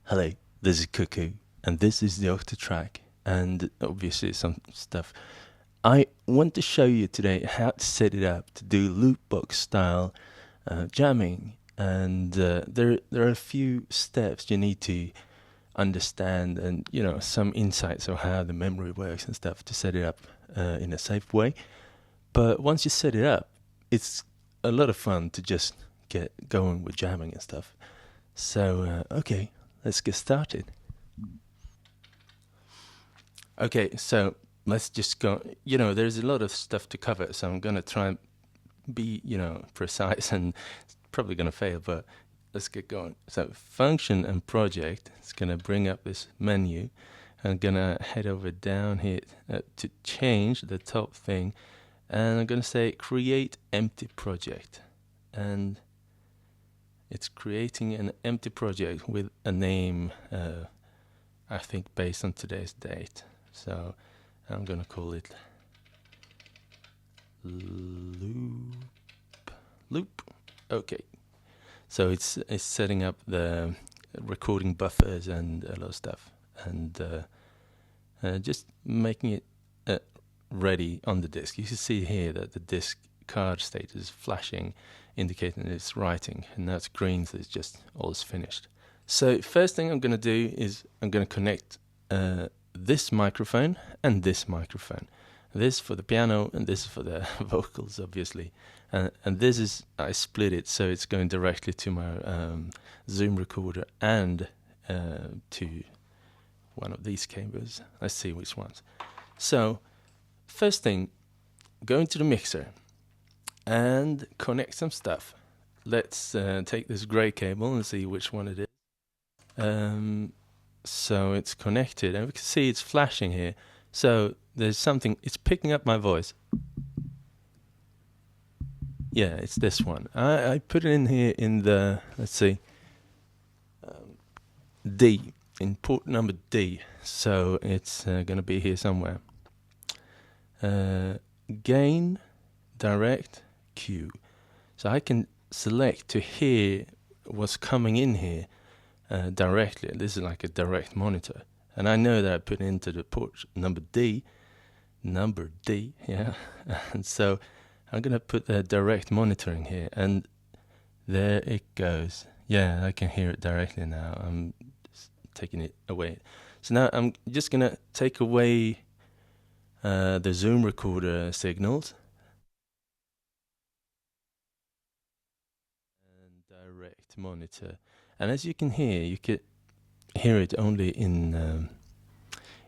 Hello, this is Cuckoo, and this is the Octatrack, and obviously some stuff. I want to show you today how to set it up to do Loopbox style jamming, and there are a few steps you need to understand, and some insights of how the memory works and stuff to set it up in a safe way. But once you set it up, it's a lot of fun to just get going with jamming and stuff. So okay, let's get started. Okay, so let's just go. There's a lot of stuff to cover, so I'm going to try and be, precise, and it's probably going to fail, but let's get going. So, function and project, it's going to bring up this menu. I'm going to head over down here to change the top thing, and I'm going to say create empty project. And it's creating an empty project with a name, I think, based on today's date. So I'm going to call it loop. Okay. So it's setting up the recording buffers and a lot of stuff, and just making it ready on the disk. You can see here that the disk card status is flashing, indicating that it's writing, and now it's green, so it's just all is finished. So first thing I'm going to do is I'm going to connect this microphone and this microphone. This for the piano and this for the vocals, obviously. And this is, I split it so it's going directly to my Zoom recorder and to one of these cables. Let's see which ones. So first thing, go into the mixer and connect some stuff. Let's take this gray cable and see which one it is. So it's connected, and we can see it's flashing here. So there's something, it's picking up my voice. Yeah, it's this one. I put it in here in the, let's see, D, in port number D. So it's going to be here somewhere. Gain, direct, Q. So I can select to hear what's coming in here directly. This is like a direct monitor. And I know that I put into the port number D, yeah. And so I'm going to put the direct monitoring here, and there it goes. Yeah, I can hear it directly now. I'm just taking it away. So now I'm just going to take away the Zoom recorder signals. And direct monitor. And as you can hear, you could hear it only in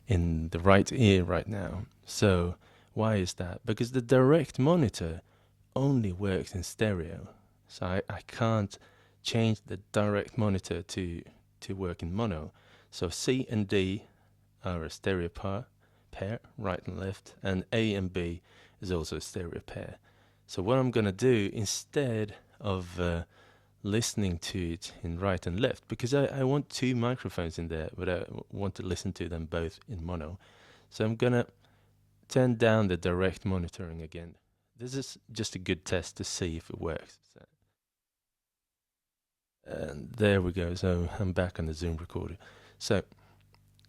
the right ear right now. So why is that? Because the direct monitor only works in stereo. So I can't change the direct monitor to work in mono. So C and D are a stereo pair, right and left, and A and B is also a stereo pair. So what I'm going to do, instead of listening to it in right and left, because I want two microphones in there, but I want to listen to them both in mono. So I'm going to turn down the direct monitoring again. This is just a good test to see if it works. And there we go. So I'm back on the Zoom recorder. So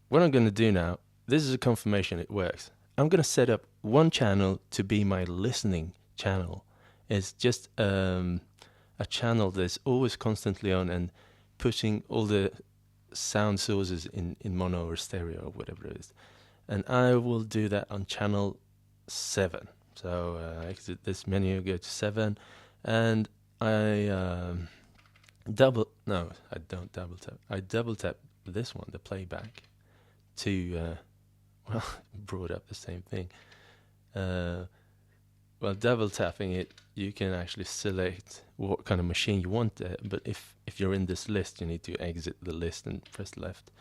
what I'm going to do now, this is a confirmation it works. I'm going to set up one channel to be my listening channel. It's just a channel that's always constantly on and pushing all the sound sources in mono or stereo or whatever it is. And I will do that on channel 7. So exit this menu, go to 7, and I don't double tap. I double tap this one, the playback, to brought up the same thing. Well, double tapping it, you can actually select what kind of machine you want there. But if you're in this list, you need to exit the list and press left.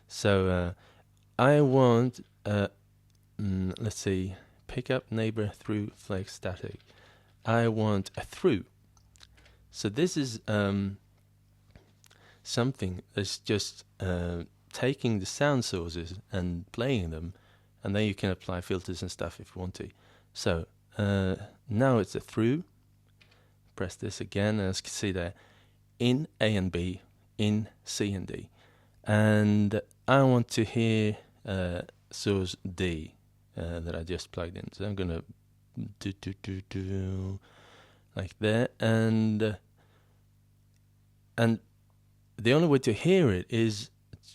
So I want, let's see, pick up neighbor through flex static. I want a through. So this is something that's just taking the sound sources and playing them, and then you can apply filters and stuff if you want to. So now it's a through. Press this again, and as you can see there, in A and B, in C and D. and I want to hear source D that I just plugged in. So I'm gonna do like that, and the only way to hear it is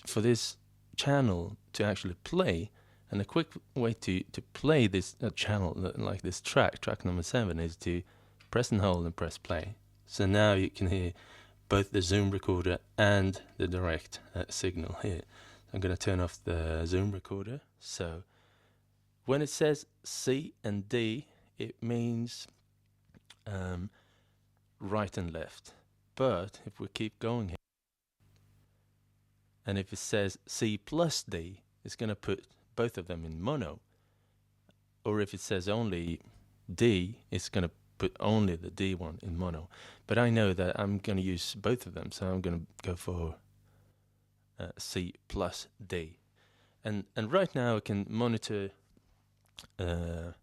for this channel to actually play. And a quick way to play this channel, like this track number 7, is to press and hold and press play. So now you can hear both the Zoom recorder and the direct signal here. I'm going to turn off the Zoom recorder. So when it says C and D, it means right and left. But if we keep going here, and if it says C plus D, it's going to put both of them in mono. Or if it says only D, it's going to put only the D one in mono. But I know that I'm going to use both of them, so I'm going to go for C plus D. And right now I can monitor the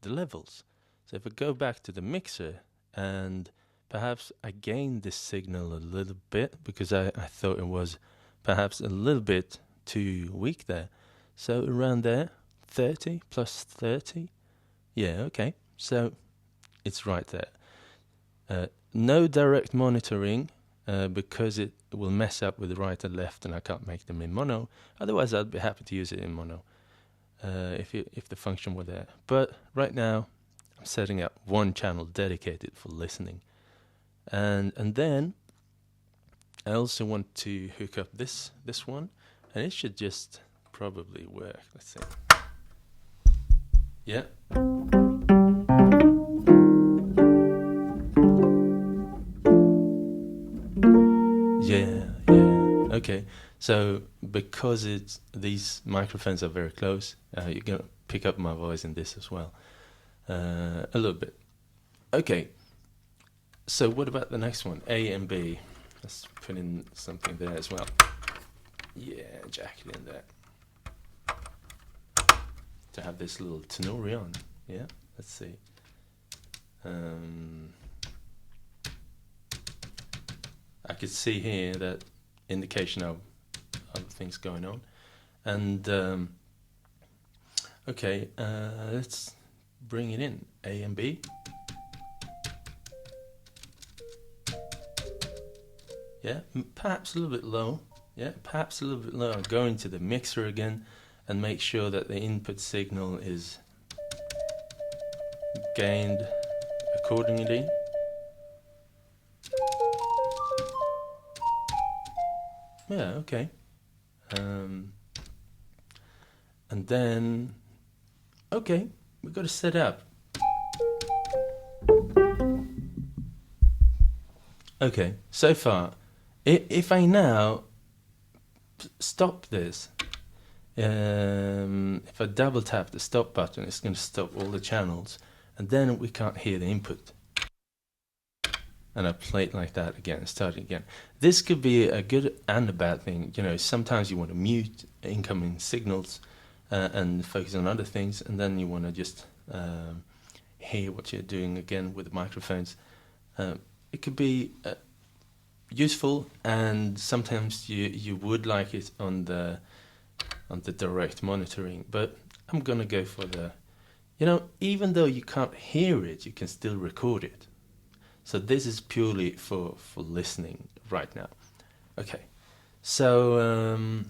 levels. So if I go back to the mixer, and perhaps I gained this signal a little bit because I thought it was perhaps a little bit too weak there. So around there, 30 plus 30. Yeah, okay. So it's right there. No direct monitoring because it will mess up with the right and left, and I can't make them in mono. Otherwise, I'd be happy to use it in mono if the function were there. But right now, I'm setting up one channel dedicated for listening. And then I also want to hook up this one, and it should just probably work. Let's see. Yeah. Yeah. Okay. So because these microphones are very close, you're gonna pick up my voice in this as well, a little bit. Okay. So what about the next one? A and B. Let's put in something there as well. Yeah, jack it in there. To have this little tenori on. Yeah, let's see. I could see here that indication of other things going on. And okay, let's bring it in. A and B. Yeah, perhaps a little bit low. Yeah, perhaps a little bit low. Go into the mixer again and make sure that the input signal is gained accordingly. Yeah, okay. And then, okay, we've got to set up. Okay, so far, if I now stop this, if I double tap the stop button, it's going to stop all the channels, and then we can't hear the input. And I play it like that again, start it again. This could be a good and a bad thing. You know, sometimes you want to mute incoming signals and focus on other things, and then you want to just hear what you're doing again with the microphones. It could be useful, and sometimes you would like it on the direct monitoring, but I'm gonna go for the, even though you can't hear it, you can still record it. So this is purely for listening right now. Okay, so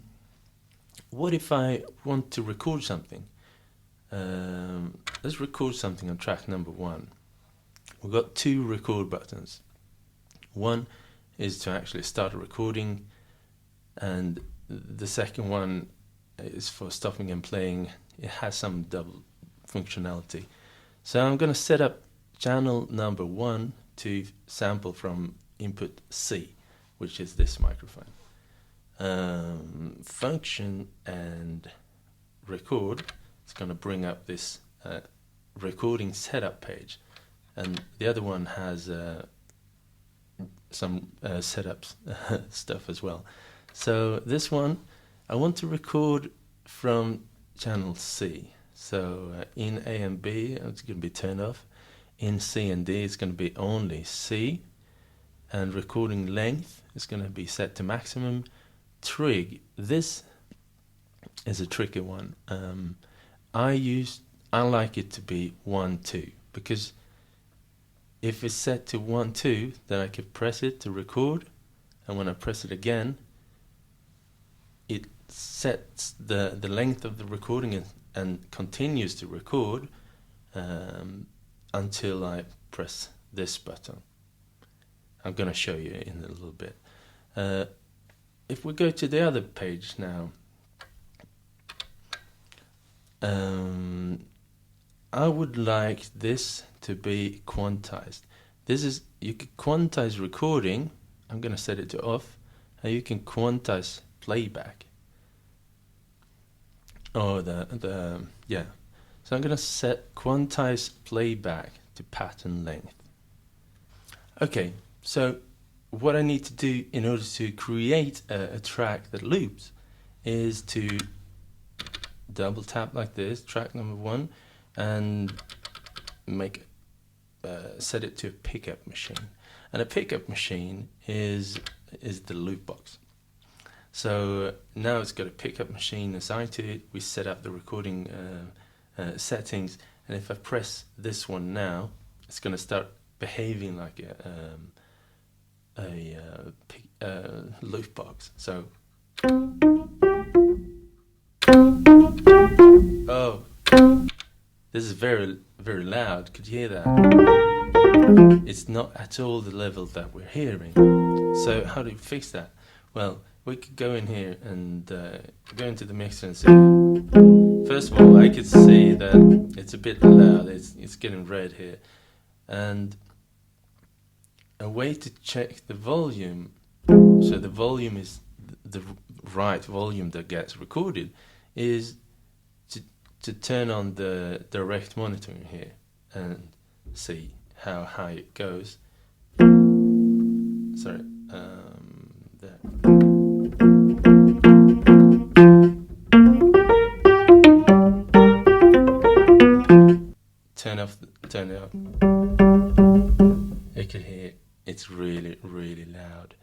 what if I want to record something? Let's record something on track number 1. We've got 2 record buttons. One is to actually start a recording, and the second one is for stopping and playing. It has some double functionality. So I'm going to set up channel number 1 to sample from input C, which is this microphone. Function and record. It's going to bring up this recording setup page, and the other one has some setups stuff as well. So this one, I want to record from channel C. So in A and B, it's going to be turned off. In C and D, it's going to be only C. and recording length is going to be set to maximum. Trig, this is a tricky one. I like it to be 1-2, because if it's set to 1-2, then I can press it to record, and when I press it again, it sets the length of the recording and continues to record until I press this button. I'm going to show you in a little bit. If we go to the other page now, I would like this to be quantized. You can quantize recording. I'm going to set it to off, and you can quantize playback. Oh, yeah. So I'm going to set quantize playback to pattern length. Okay, so what I need to do in order to create a track that loops is to double tap like this, track number 1, and set it to a pickup machine. And a pickup machine is the Loopbox. So now it's got a pickup machine assigned to it. We set up the recording settings, and if I press this one now, it's going to start behaving like a Loopbox. So, oh, this is very, very loud. Could you hear that? It's not at all the level that we're hearing. So how do you fix that? Well, we could go in here and go into the mixer and see. First of all, I could see that it's a bit loud. It's getting red here. And a way to check the volume, so the volume is the right volume that gets recorded, is to turn on the direct monitoring here and see how high it goes. Sorry, there. Turn it up. You can hear it's really, really loud.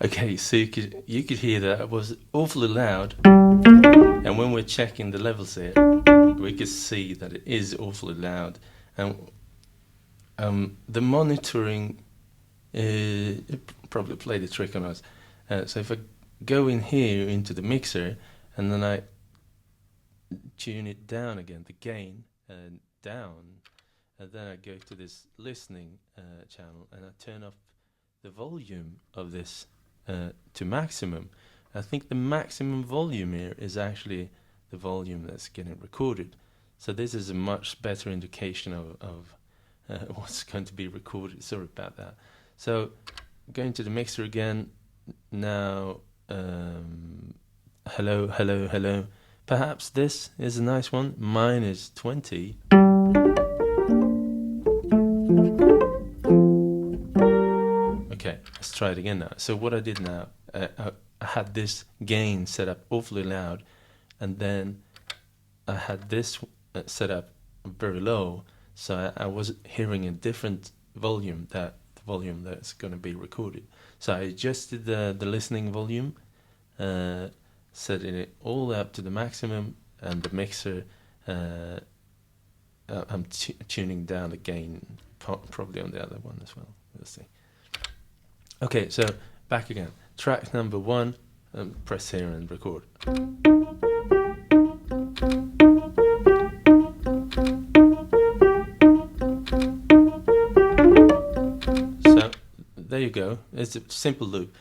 Okay, so you could hear that it was awfully loud, and when we're checking the levels here, we could see that it is awfully loud. And the monitoring it probably played a trick on us. So if I go in here into the mixer and then I tune it down again, the gain down, and then I go to this listening channel and I turn off the volume of this to maximum. I think the maximum volume here is actually the volume that's getting recorded. So this is a much better indication of what's going to be recorded. Sorry about that. So going to the mixer again now. Hello. Perhaps this is a nice one. Mine is 20. Okay, let's try it again now. So what I did now, I had this gain set up awfully loud, and then I had this set up very low, so I was hearing a different volume, the volume that's going to be recorded. So I adjusted the listening volume, setting it all up to the maximum, and the mixer, I'm tuning down the gain, probably on the other one as well. We'll see. Okay, so back again. Track number 1, press here and record. So there you go. It's a simple loop.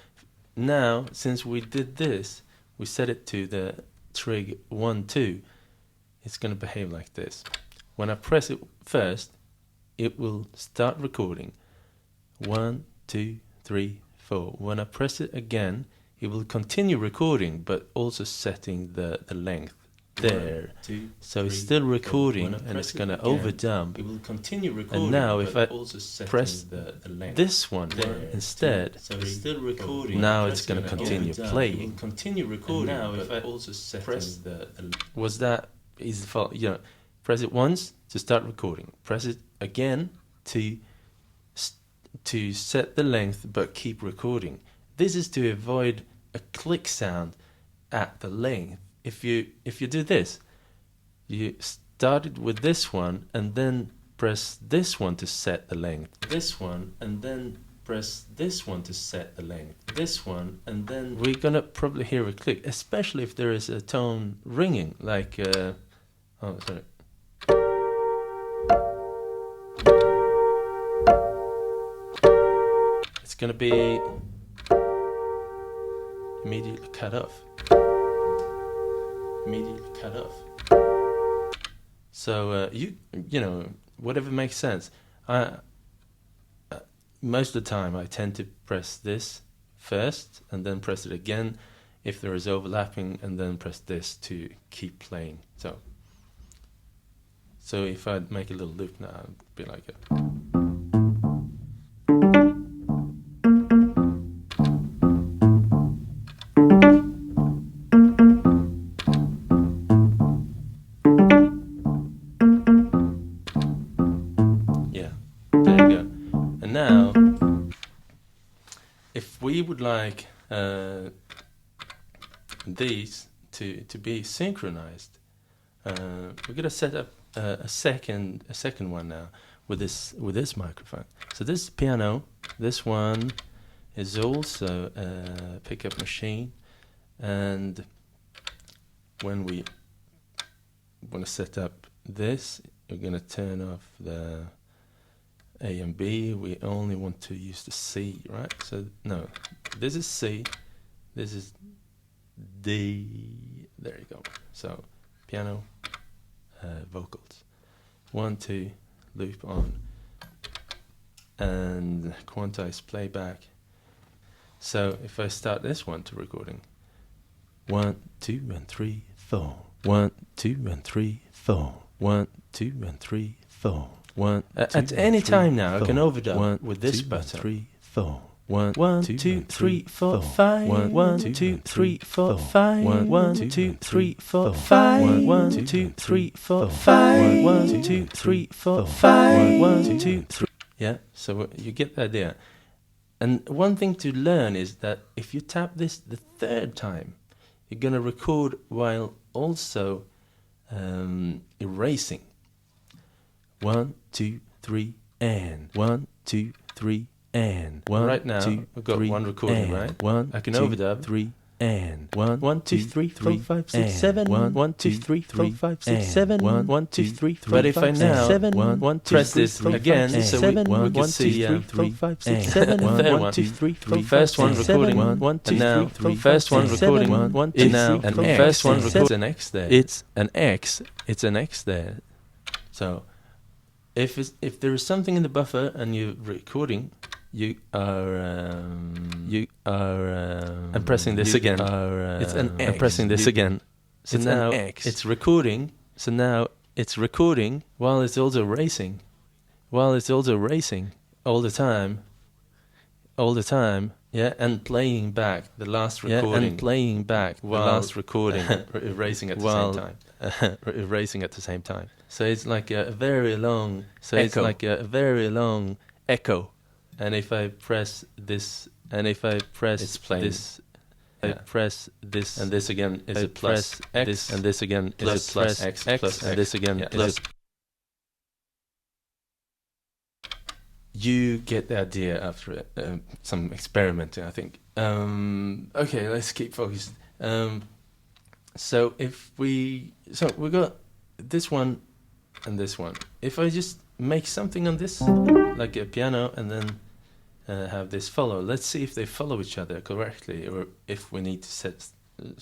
Now, since we did this, we set it to the trig 1-2. It's going to behave like this. When I press it first, it will start recording. 1, 2, 3, 4. When I press it again, it will continue recording, but also setting the length there. 1, 2, so 3, it's still recording, and it's going to overdump. It will continue recording. And now, if I press the length this one there instead, so it's still recording. Now it's going to continue playing. It will continue recording. And now, if I also press the was that is the fault? You know, press it once to start recording. Press it again to to set the length but keep recording. This is to avoid a click sound at the length. If you do this, you started with this one and then press this one to set the length. This one and then press this one to set the length. This one and then we're gonna probably hear a click, especially if there is a tone ringing, like oh sorry. It's gonna be immediately cut off. Immediately cut off. So you know, whatever makes sense. Most of the time I tend to press this first and then press it again if there is overlapping, and then press this to keep playing. So if I make a little loop now, it'd be like a now, if we would like these to be synchronized, we're gonna set up a second one now with this microphone. So this is piano. This one is also a pickup machine, and when we want to set up this, we're gonna turn off the A and B. We only want to use the C, right? So no, this is C, this is D. There you go. So piano, vocals, 1 2, loop on, and quantize playback. So if I start this one to recording, 1 2 and 3 4, 1 2 and 3 4, 1 2 and 3 4. At any time now, I can overdub with this button. 3 4. 1 2 3 4 5. 1 2 3 4 5. 1 2 3 4 5. 1 2 3 4 5. 1 2 3 4 5. 1 2 3. Yeah, so you get the idea. And one thing to learn is that if you tap this the third time, you're gonna record while also erasing. 1 2 3 and 1 2 3 and 1. Right now, we've got one recording, right? 1. I can overdub 3 and 1 2 3 4 5 6 7 1 2 3 4 5 6 7 1 2 3 4 5 6 7 but if I now press this again, so we can see 3 5 6 7 1 2 3 4 first one recording 1 2 now first one recording 1 2 now, and first one records an X there. It's an X there. So if there is something in the buffer and you're recording, you are I'm pressing this again. It's an X. I'm pressing this again. So now it's recording. So now it's recording while it's also erasing. While it's also erasing all the time. Yeah, and playing back the last recording. Yeah, and playing back the last recording, erasing at the same time. Erasing at the same time. So it's like a very long. Echo. And if I press this, it's playing. This, I press this, and this again is a plus X, this, and this again is a plus X, and this again is a. You get the idea after some experimenting, I think. Okay, let's keep focused. So we got this one and this one. If I just make something on this, like a piano, and then have this follow. Let's see if they follow each other correctly, or if we need to set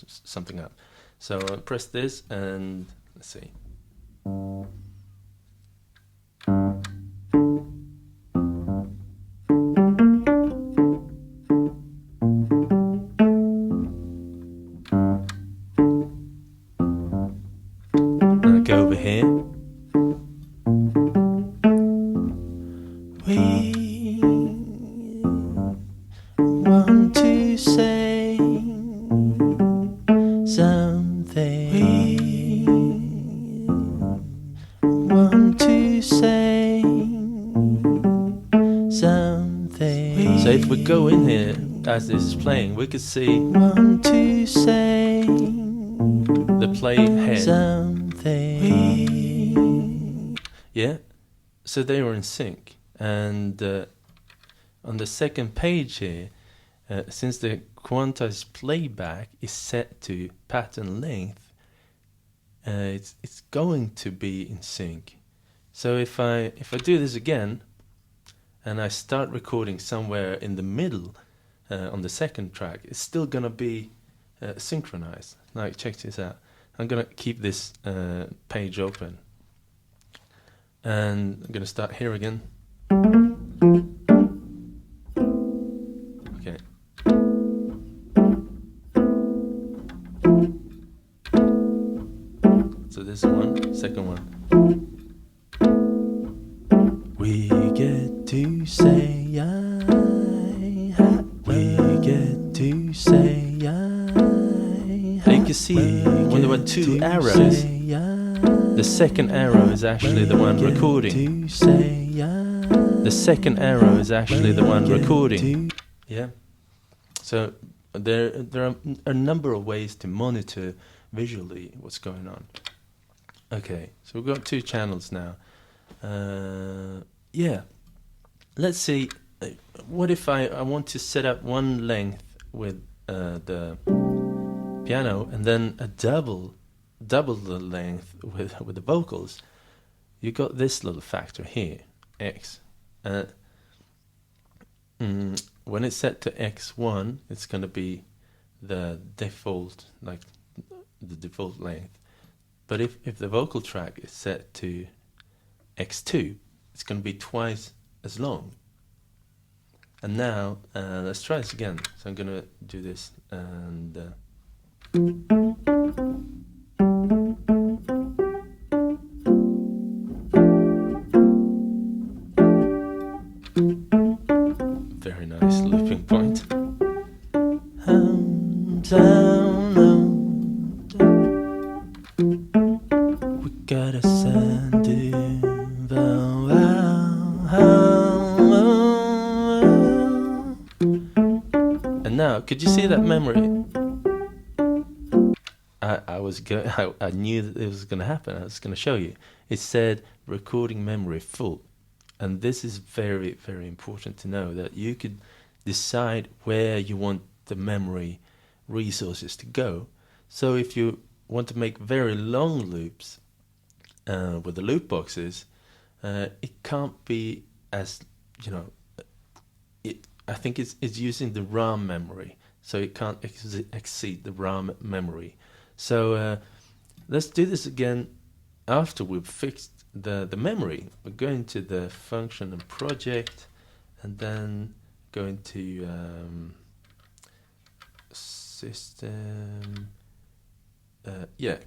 something up. So press this, and let's see. Go over here. We want to say something. We as this is playing, we could see want to say the play head. Something. Yeah, so they were in sync. And on the second page here, since the quantized playback is set to pattern length, it's going to be in sync. So if I do this again, and I start recording somewhere in the middle on the second track, it's still gonna be synchronized. Now check this out. I'm gonna keep this page open, and I'm gonna start here again. Okay. So this is one, second one. We get to say we get to say you can see when there were two arrows, the second arrow is actually the one recording. The second arrow is actually the one recording. Yeah. So there are a number of ways to monitor visually what's going on. Okay, so we've got two channels now. Yeah, let's see. What if I want to set up one length with the piano and then a double the length with the vocals? You got this little factor here, X. When it's set to X1, it's going to be the default, like the default length. But if the vocal track is set to X2, it's going to be twice as long. And now let's try this again. So I'm going to do this and very nice looping point. We gotta send it. And now, could you see that memory? I knew that it was going to happen. I was going to show you. It said recording memory full. And this is very, very important to know, that you could decide where you want the memory resources to go. So if you want to make very long loops with the loop boxes, it can't be as, I think it's using the RAM memory, so it can't exceed the RAM memory. So let's do this again after we've fixed the memory. We're going to the function and project, and then going to system,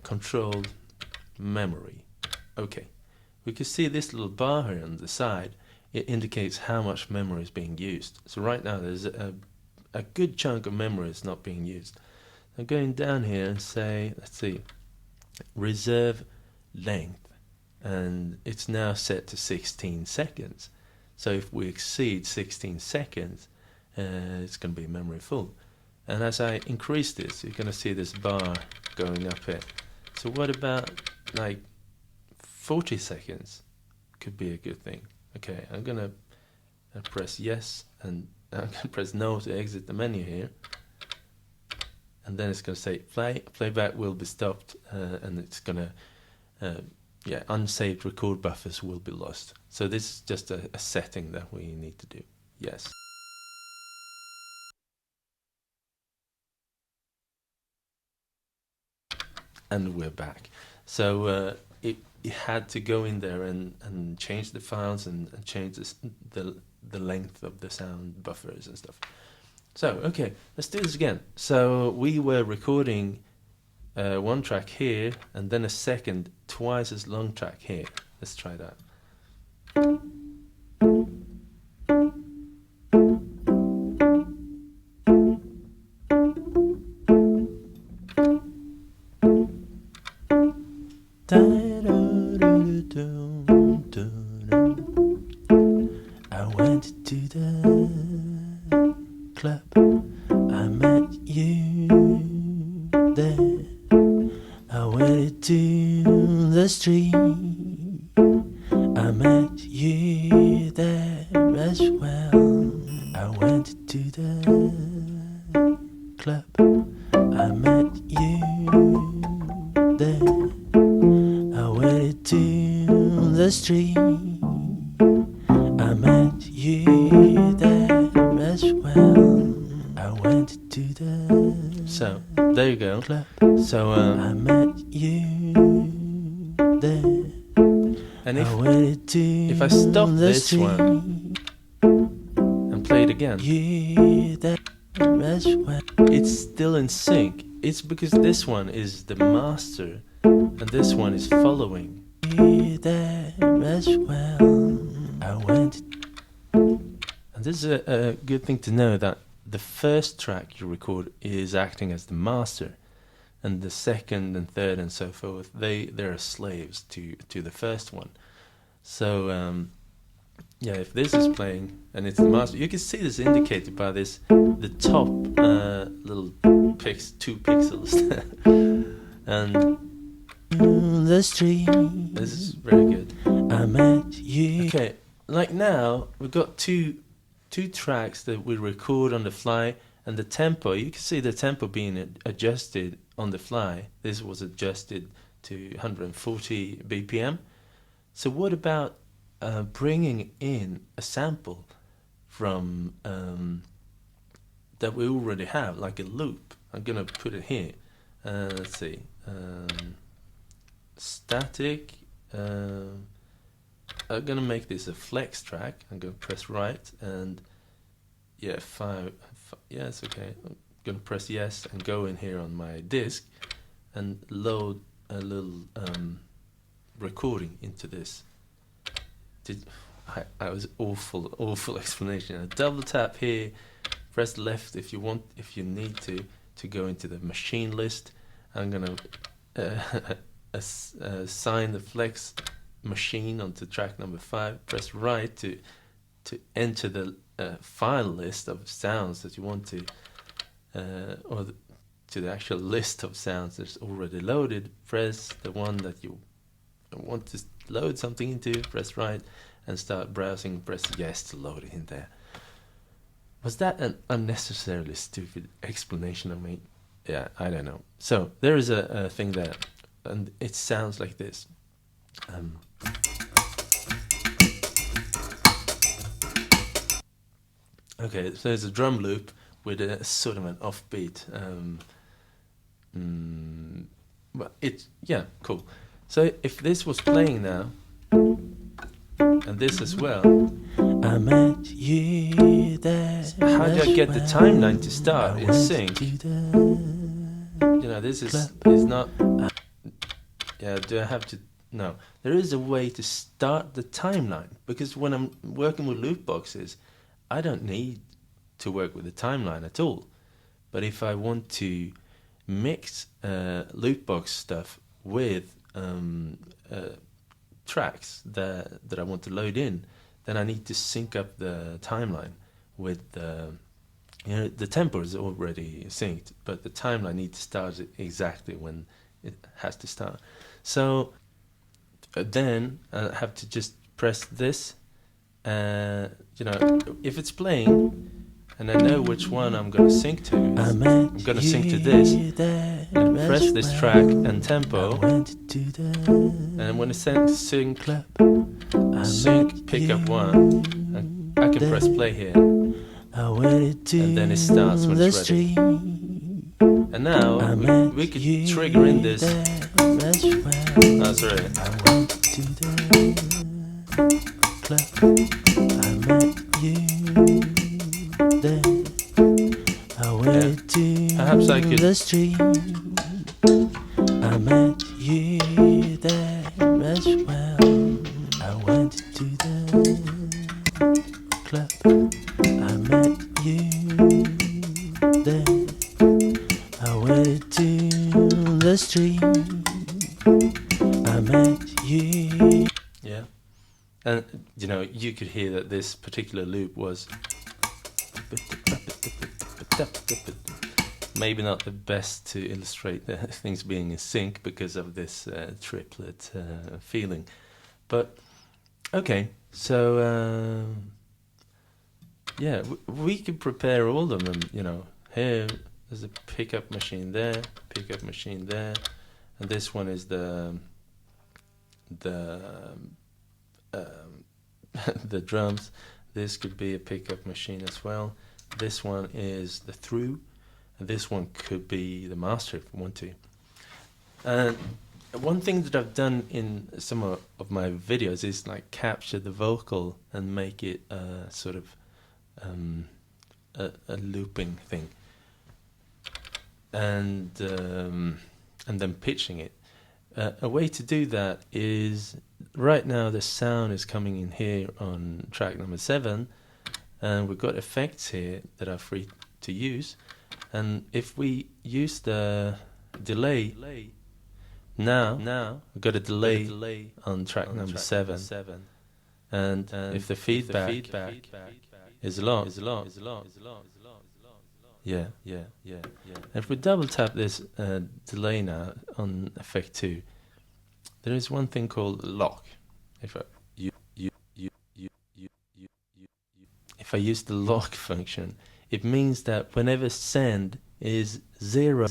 controlled memory. Okay, we can see this little bar here on the side. It indicates how much memory is being used. So right now there's a good chunk of memory is not being used. I'm going down here and say, let's see, reserve length, and it's now set to 16 seconds. So if we exceed 16 seconds, it's going to be memory full. And as I increase this, you're going to see this bar going up here. So what about like 40 seconds? Could be a good thing. Okay, I'm going to press yes, and I'm going to press no to exit the menu here. And then it's going to say playback will be stopped, and it's going to, unsaved record buffers will be lost. So this is just a setting that we need to do. Yes. And we're back. So it had to go in there and change the files and change the length of the sound buffers and stuff. So, okay, let's do this again. So we were recording one track here, and then a second, twice as long track here. Let's try that. I went to the club. the street. I met you there as well. I went to the club. I met you there. I went to the street. I met you there as well. I went to the so there you go. Club. So I met you there. And if I stop this one and play it again, it's still in sync. It's because this one is the master and this one is following. And this is a good thing to know, that the first track you record is acting as the master, and the second and third and so forth, they're slaves to the first one. So yeah, if this is playing and it's the master, you can see this indicated by this, the top little 2 pixels and the street. This is very good. I met you. Okay, like now we've got two tracks that we record on the fly, and the tempo, you can see the tempo being adjusted on the fly. This was adjusted to 140 BPM. So what about bringing in a sample from that we already have, like a loop? I'm gonna put it here. Let's see, static. I'm gonna make this a flex track. I'm gonna press right and yeah, 5. Yes, okay. I'm gonna press yes and go in here on my disk and load a little recording into this. I was awful explanation. A double tap here, press left if you need to go into the machine list. I'm gonna assign the flex machine onto track number 5. Press right to enter the file list of sounds that you want to, to the actual list of sounds that's already loaded. Press the one that you want to load something into, press right and start browsing, press yes to load it in there. Was that an unnecessarily stupid explanation of me? Yeah, I don't know. So there is a thing there, and it sounds like this. Okay, so there's a drum loop with a sort of an offbeat. But yeah, cool. So if this was playing now, and this as well, I met you there. How do I get the timeline to start in sync? You know, this is not. Yeah, do I have to? No, there is a way to start the timeline, because when I'm working with loopboxes, I don't need to work with the timeline at all. But if I want to mix loopbox stuff with tracks that I want to load in, then I need to sync up the timeline with the tempo is already synced, but the timeline needs to start exactly when it has to start. So then I have to just press this. You know, if it's playing and I know which one I'm going to sync to, I'm going to sync to this and press this track and tempo, and when it's sync pick up 1, and I can press play here, and then it starts when it's ready. And now we could trigger in this. Oh, sorry. I met you there. Perhaps I could. I met you there as well. I went to the club. I met you there. I went to the street. I met you. Yeah. And, you know, you could hear that this particular loop was maybe not the best to illustrate the things being in sync because of this triplet feeling. But okay, so yeah, we could prepare all of them. You know, here there's a pickup machine there, and this one is the the drums. This could be a pickup machine as well. This one is the through, and this one could be the master if we want to. And one thing that I've done in some of my videos is like capture the vocal and make it sort of a looping thing, and then pitching it. A way to do that is, right now the sound is coming in here on track number 7, and we've got effects here that are free to use. And if we use the delay, now we've got a delay on track number 7, and if the feedback is long, yeah. If we double tap this delay now on effect 2, there is one thing called lock. If I use the lock function, it means that whenever send is 0,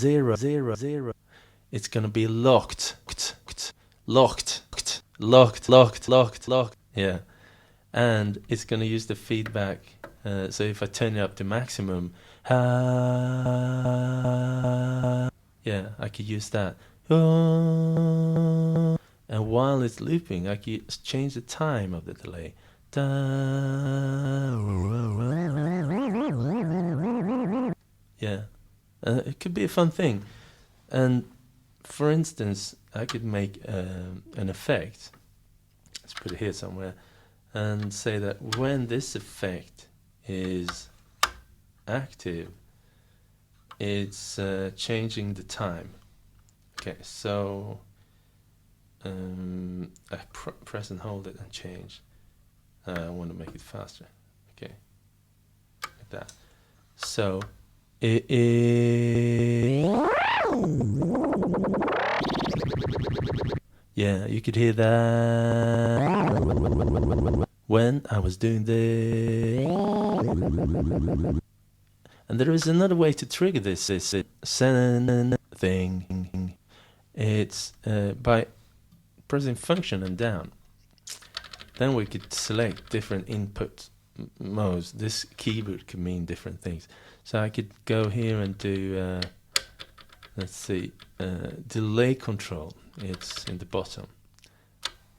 it's going to be locked. Yeah, and it's going to use the feedback. So if I turn it up to maximum, yeah, I could use that. And while it's looping, I could change the time of the delay. Yeah, it could be a fun thing. And for instance, I could make an effect. Let's put it here somewhere, and say that when this effect is active, it's changing the time. Okay, so I press and hold it and change. I want to make it faster. Okay, like that. So it is. Yeah, you could hear that when I was doing this. And there is another way to trigger this send thing. It's by pressing function and down. Then we could select different input modes. This keyboard can mean different things. So I could go here and do, let's see, delay control. It's in the bottom.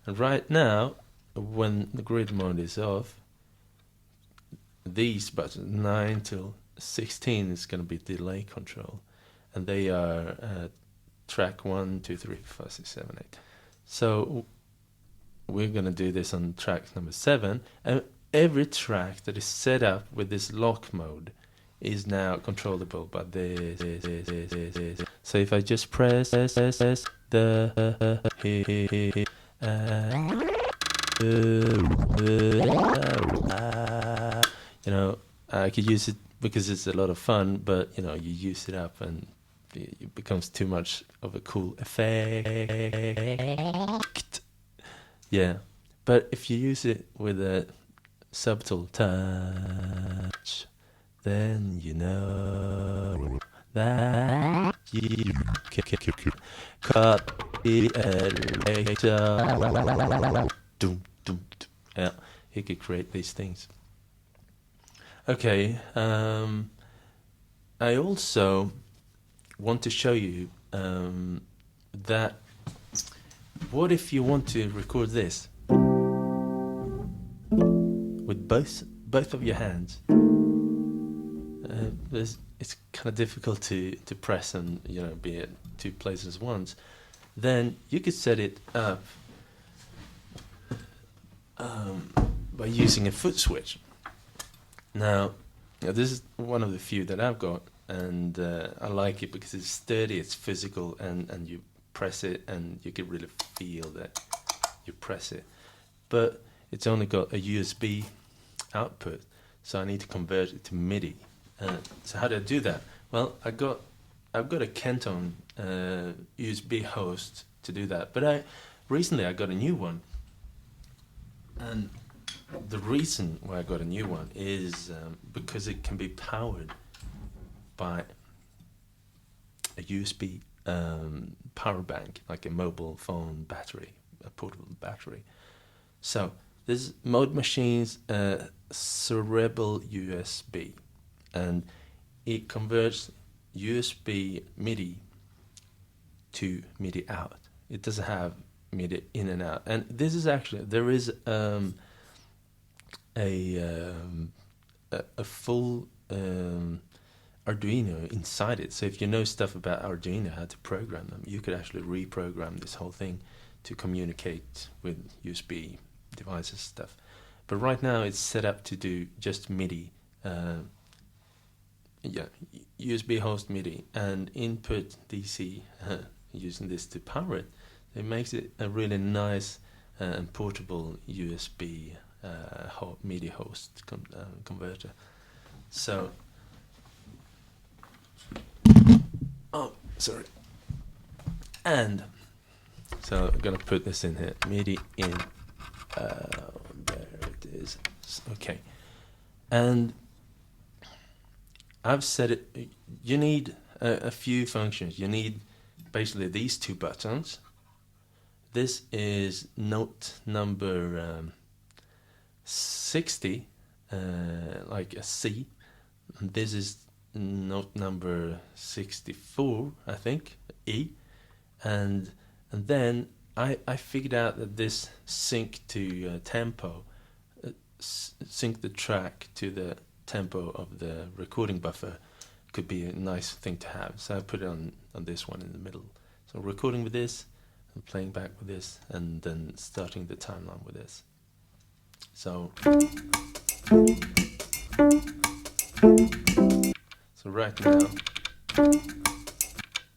And right now, when the grid mode is off, these buttons 9 till 16 is going to be delay control, and they are track 1, 2, 3, 4, 5, 6, 7, 8. So we're going to do this on track number 7, and every track that is set up with this lock mode is now controllable by this. So if I just press the you know, I could use it because it's a lot of fun, but you know, you use it up and it becomes too much of a cool effect. Yeah, but if you use it with a subtle touch, then you know that you can cut it later. Yeah, you could create these things. Okay, I also want to show you that what if you want to record this with both of your hands? It's kind of difficult to press and, you know, be at two places at once. Then you could set it up by using a foot switch. Now, this is one of the few that I've got, and I like it because it's sturdy, it's physical, and you press it and you can really feel that you press it. But it's only got a USB output, so I need to convert it to MIDI. So how do I do that? Well, I got I've got a Kenton USB host to do that, but recently I got a new one, and the reason why I got a new one is because it can be powered by a USB power bank, like a mobile phone battery, a portable battery. So this Mode Machine's Cerebral USB, and it converts USB MIDI to MIDI out. It doesn't have MIDI in and out. And this is actually, there is a full Arduino inside it. So if you know stuff about Arduino, how to program them, you could actually reprogram this whole thing to communicate with USB devices stuff. But right now it's set up to do just MIDI, USB host MIDI, and input DC using this to power it. It makes it a really nice and portable USB MIDI host converter. So, sorry. And so I'm gonna put this in here. MIDI in. There it is. Okay. And I've set it. You need a few functions. You need basically these two buttons. This is note number 60, like a C. This is note number 64, I think, E. And then I figured out that this sync to tempo, sync the track to the tempo of the recording buffer could be a nice thing to have. So I put it on this one in the middle. So recording with this, and playing back with this, and then starting the timeline with this. So right now,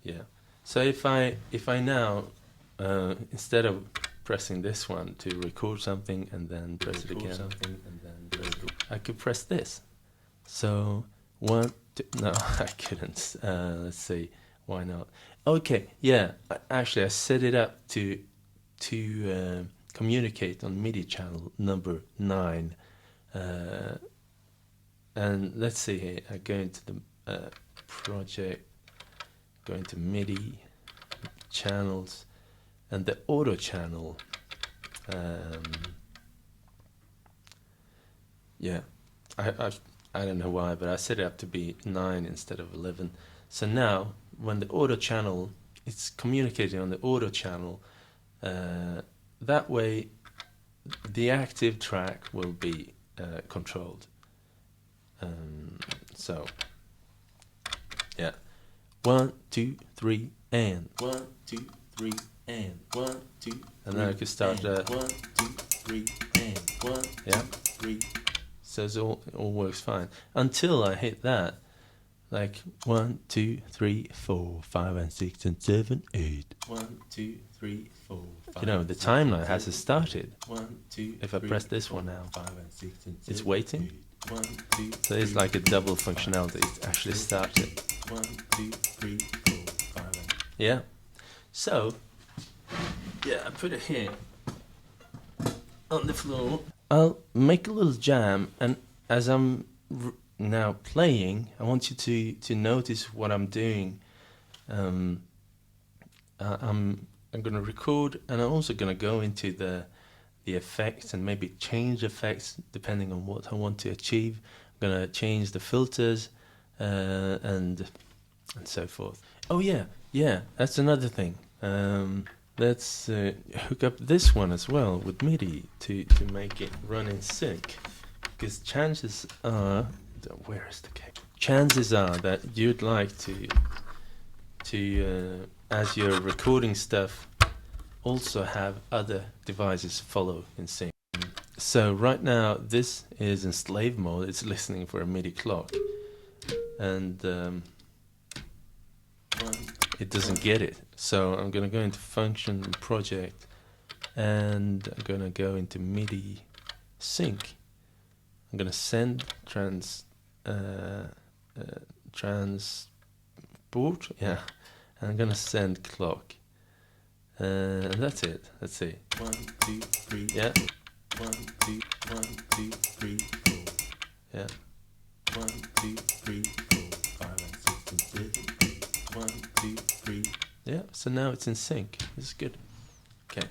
yeah. So if I now instead of pressing this one to record something and then press it again, I could press this. So one, two, no, I couldn't. Let's see, why not? Okay, yeah. Actually, I set it up to communicate on MIDI channel number 9. And let's see here. I go into the project, go into MIDI channels, and the auto channel. Yeah, I don't know why, but I set it up to be 9 instead of 11. So now, when the auto channel, it's communicating on the auto channel, that way the active track will be controlled. So, yeah. 1, 2, 3, and 1, 2, 3, and 1, 2. And then I could start 1, 2, 3, and 1, yeah, 3. So it all works fine until I hit that, like 1, 2, 3, 4, 5, and 6, and 7, 8. 1, 2, 3, 4, 5. You know, the timeline hasn't started. 1, 2. If I press this one now, 5 and 6, and 7, it's waiting. 1, 2. So it's like a double functionality. It actually started. 1, 2, 3, 4, 5. Yeah. So, yeah, I put it here on the floor. I'll make a little jam, and as I'm now playing, I want you to notice what I'm doing. I'm going to record, and I'm also going to go into the effects and maybe change effects depending on what I want to achieve. I'm going to change the filters and so forth. Oh yeah, that's another thing. Let's hook up this one as well with MIDI to make it run in sync, because chances are, where is the cable? Chances are that you'd like to as you're recording stuff, also have other devices follow in sync. So right now this is in slave mode. It's listening for a MIDI clock, and it doesn't get it. So I'm going to go into function and project, and I'm going to go into MIDI sync. I'm going to send transpose board. Yeah, and I'm gonna send clock. And that's it. Let's see. 1, 2, 3. Yeah. 1, 2, 1, 2, 3, 4. Yeah. 1, 2, 3, 4, 5, 6, 7, 8. 1, 2, 3. Yeah. So now it's in sync. This is good. Okay.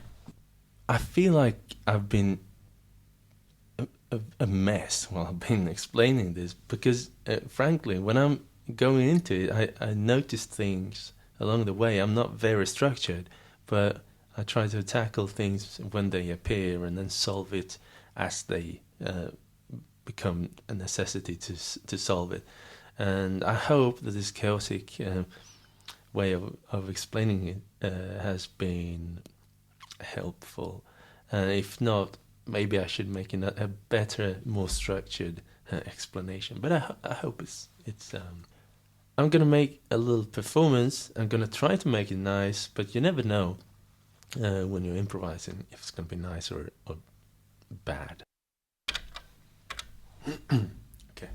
I feel like I've been a mess while I've been explaining this because, frankly, when I'm going into it, I notice things along the way. I'm not very structured, but I try to tackle things when they appear and then solve it as they become a necessity to solve it. And I hope that this chaotic way of explaining it has been helpful. If not, maybe I should make a better, more structured explanation. But I hope it's. I'm gonna make a little performance. I'm gonna try to make it nice, but you never know when you're improvising if it's gonna be nice or bad. Okay.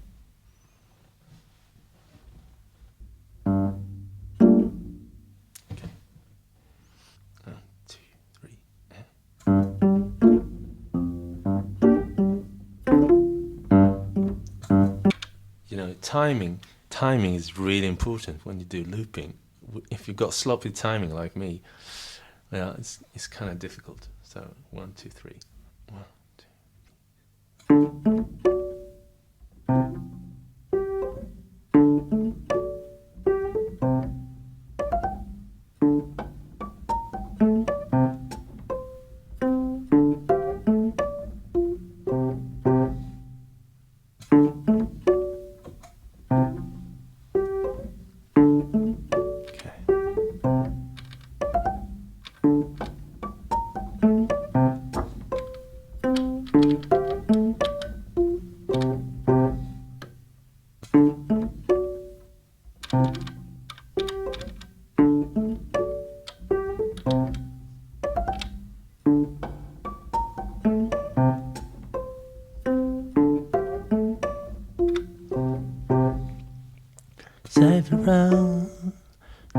Okay. 1, 2, 3. You know, timing is really important when you do looping. If you've got sloppy timing like me, well, it's kind of difficult. So 1, 2, 3. 1, 2. Several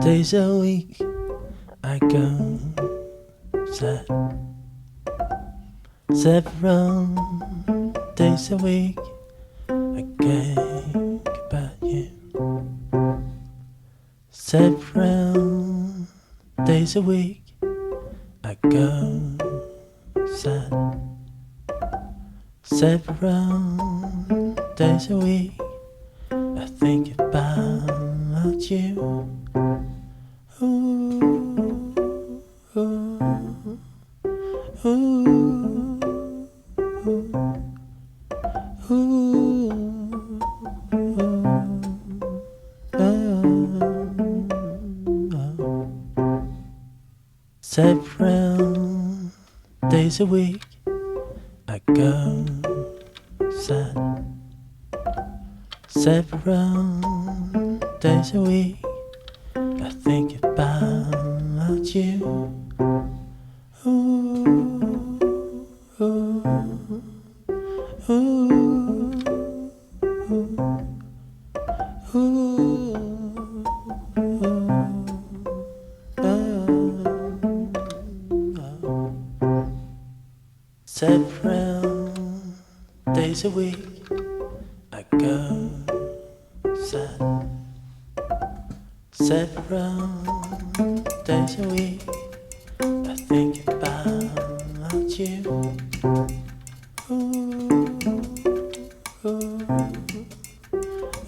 days a week I go sad. Several days a week I think about you. Several days a week I go sad. Several days a week I think about you. Ooh, ooh, ooh, ooh, Several days a week I go sad. Several days a week I think about you. Ooh, ooh, ooh, ooh, Several days a week I go sad. Several days a week I think about you. Ooh, ooh,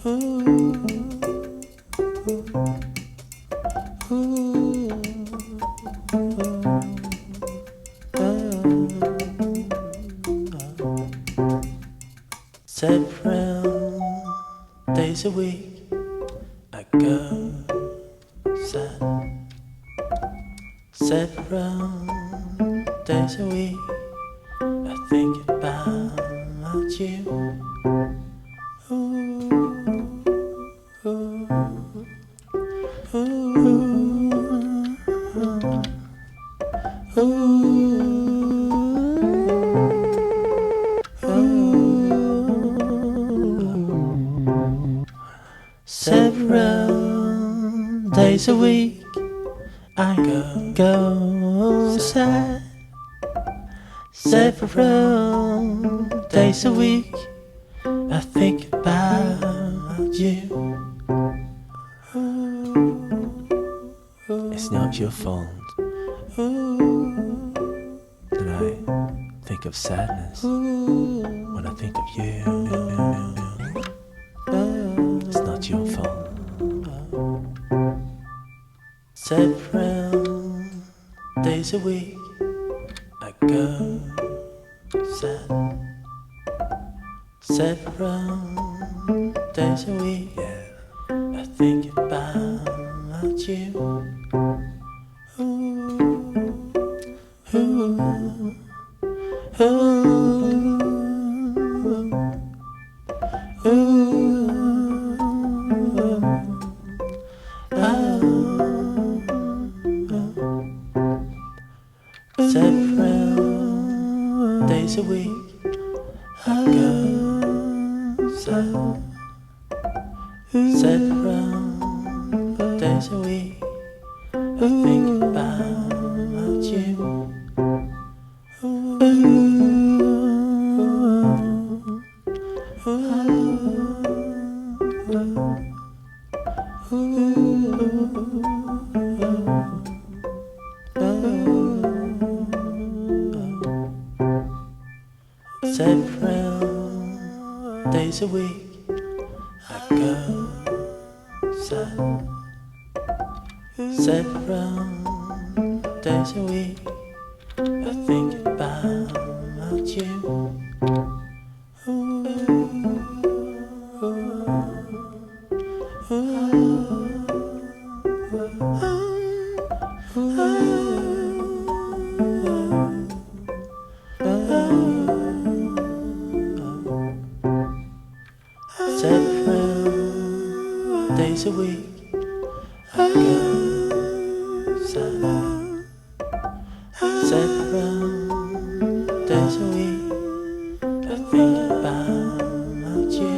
ooh, ooh, Several days a week I go sad. Several days a week I think about you. Ooh, ooh, ooh, ooh, Several days a week I go sad. Several days a week I think about you. It's not your fault that I think of sadness when I think of you. It's not your fault. Several days a week I go sad. Several days a week, yeah, I think about you. Ooh, ooh, ooh, Several days a week I go sad. Several days a week I think about you. Ooh, Several days a week I go sad. Several days a week I think about you. Ooh, Several days a week I go sad. Several days a week I think about you.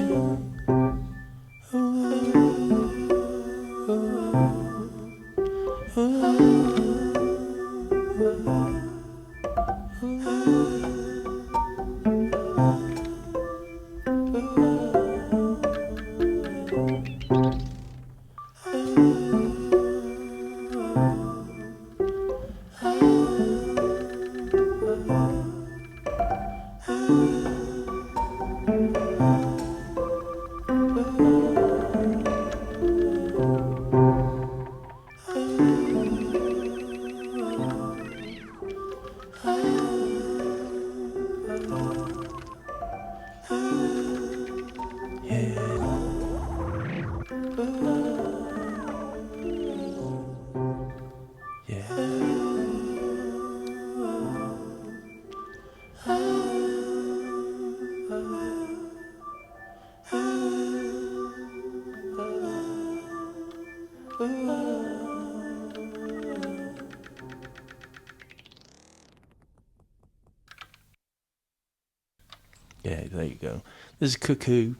Yeah, there you go. This is Cuckoo,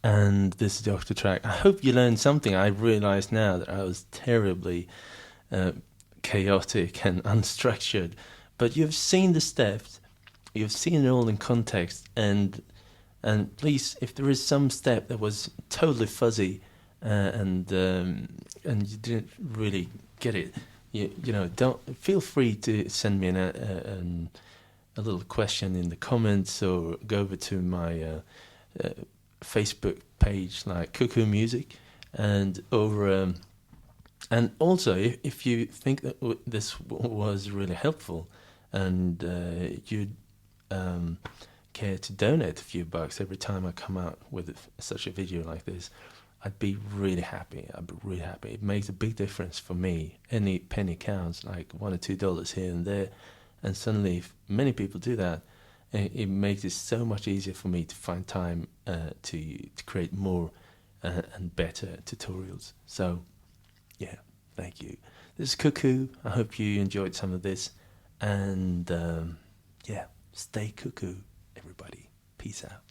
and this is the Octatrack. I hope you learned something. I realised now that I was terribly chaotic and unstructured, but you've seen the steps, you've seen it all in context, and please, if there is some step that was totally fuzzy and you didn't really get it, you know, don't feel free to send me a little question in the comments, or go over to my Facebook page, like Cuckoo Music, and over and also if you think that this was really helpful, and you'd care to donate a few bucks every time I come out with such a video like this, I'd be really happy. It makes a big difference for me. Any penny counts, like $1 or $2 here and there. And suddenly, if many people do that, it makes it so much easier for me to find time to create more and better tutorials. So, yeah, thank you. This is Cuckoo. I hope you enjoyed some of this. And, yeah, stay cuckoo, everybody. Peace out.